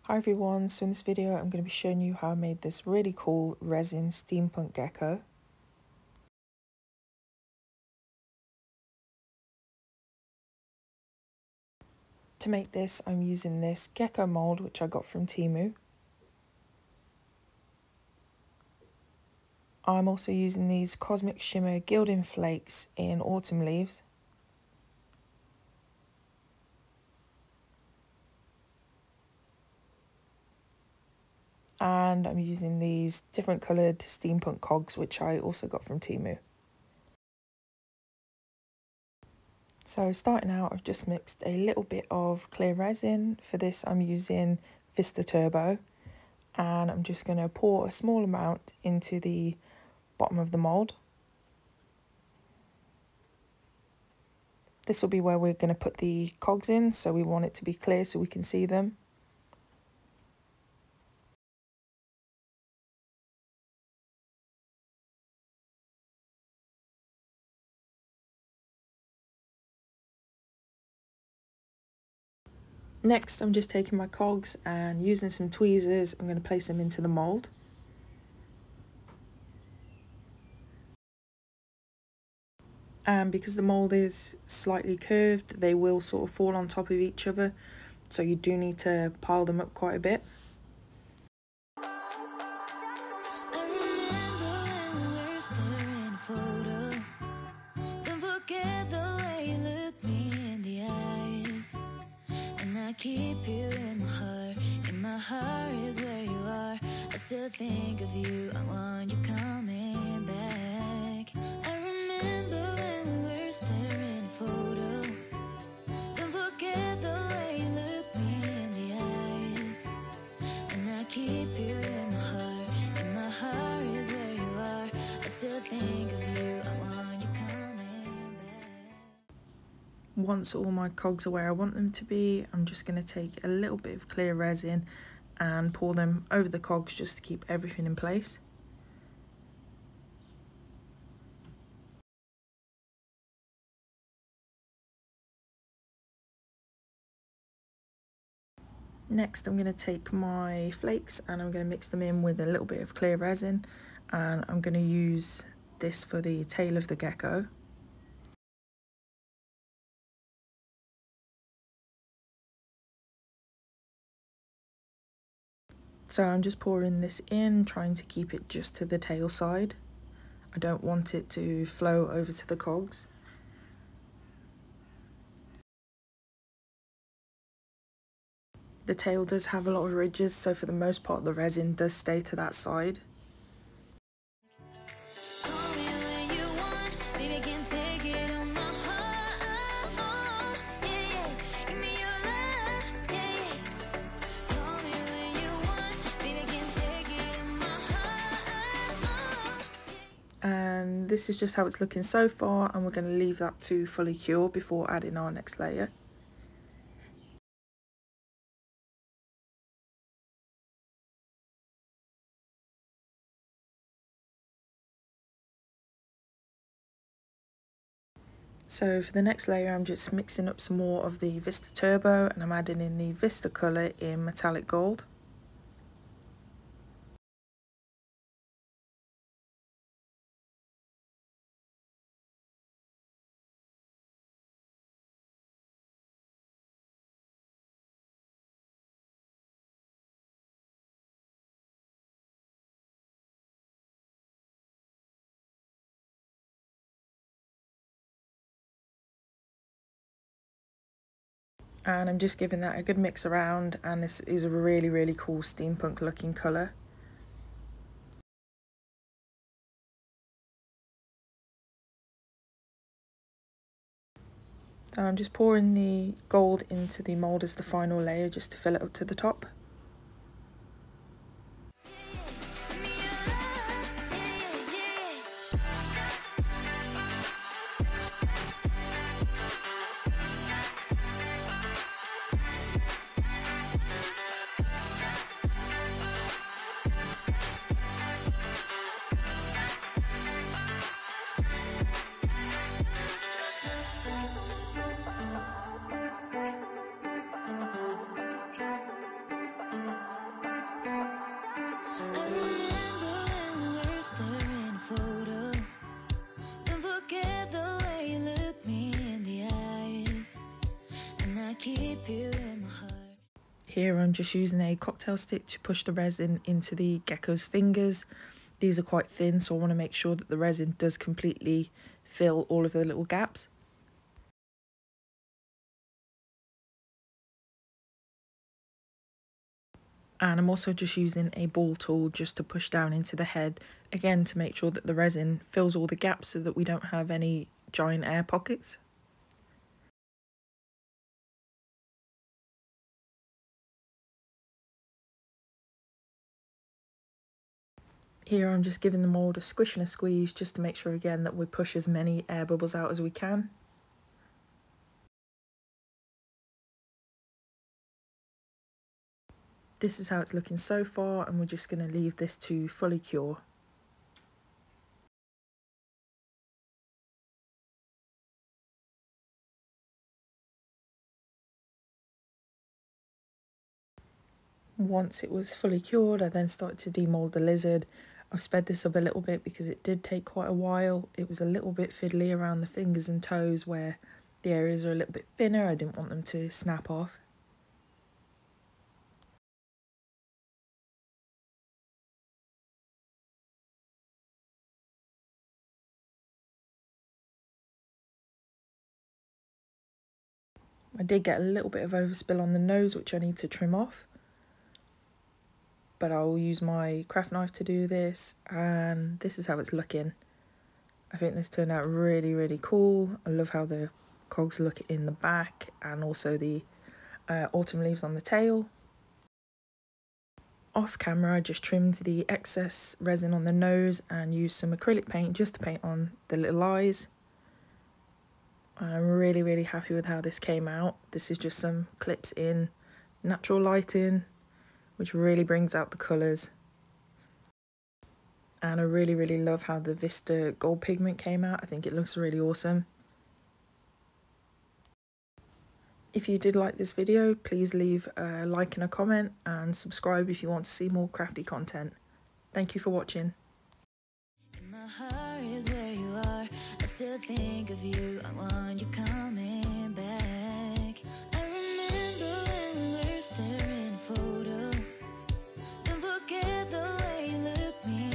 Hi everyone, so in this video I'm going to be showing you how I made this really cool resin steampunk gecko. To make this I'm using this gecko mould which I got from Temu. I'm also using these Cosmic Shimmer Gilding Flakes in Autumn Leaves. And I'm using these different coloured steampunk cogs which I also got from Temu. So starting out, I've just mixed a little bit of clear resin. For this I'm using Vista Turbo, and I'm just going to pour a small amount into the bottom of the mould. This will be where we're going to put the cogs in, so we want it to be clear so we can see them. Next, I'm just taking my cogs and using some tweezers, I'm going to place them into the mould. And because the mould is slightly curved, they will sort of fall on top of each other, so you do need to pile them up quite a bit. Keep you in my heart is where you are. I still think of you, I want you coming back. I remember when we were staring at a photo. Don't forget the way you look me in the eyes. And I keep you in my heart is where you are. I still think of you, I want you coming back. Once all my cogs are where I want them to be, I'm just going to take a little bit of clear resin and pour them over the cogs just to keep everything in place. Next I'm going to take my flakes and I'm going to mix them in with a little bit of clear resin, and I'm going to use this for the tail of the gecko. So I'm just pouring this in, trying to keep it just to the tail side. I don't want it to flow over to the cogs. The tail does have a lot of ridges, so for the most part the resin does stay to that side. And this is just how it's looking so far, and we're going to leave that to fully cure before adding our next layer. So for the next layer I'm just mixing up some more of the Vista Turbo, and I'm adding in the Vista colour in metallic gold. And I'm just giving that a good mix around, and this is a really cool steampunk looking colour. So I'm just pouring the gold into the mould as the final layer just to fill it up to the top. I remember when we were staring a photo. Don't forget the way you look me in the eyes, and I keep you in my heart. Here I'm just using a cocktail stick to push the resin into the gecko's fingers. These are quite thin, so I want to make sure that the resin does completely fill all of the little gaps. And I'm also just using a ball tool just to push down into the head, again to make sure that the resin fills all the gaps so that we don't have any giant air pockets. Here I'm just giving the mould a squish and a squeeze just to make sure again that we push as many air bubbles out as we can. This is how it's looking so far, and we're just going to leave this to fully cure. Once it was fully cured, I then started to demould the lizard. I've sped this up a little bit because it did take quite a while. It was a little bit fiddly around the fingers and toes where the areas are a little bit thinner. I didn't want them to snap off. I did get a little bit of overspill on the nose, which I need to trim off. But I'll use my craft knife to do this, and this is how it's looking. I think this turned out really, really cool. I love how the cogs look in the back, and also the autumn leaves on the tail. Off camera, I just trimmed the excess resin on the nose and used some acrylic paint just to paint on the little eyes. And I'm really, really happy with how this came out. This is just some clips in natural lighting, which really brings out the colours. And I really, really love how the Vista gold pigment came out. I think it looks really awesome. If you did like this video, please leave a like and a comment, and subscribe if you want to see more crafty content. Thank you for watching. My heart is where you are. I still think of you. I want you coming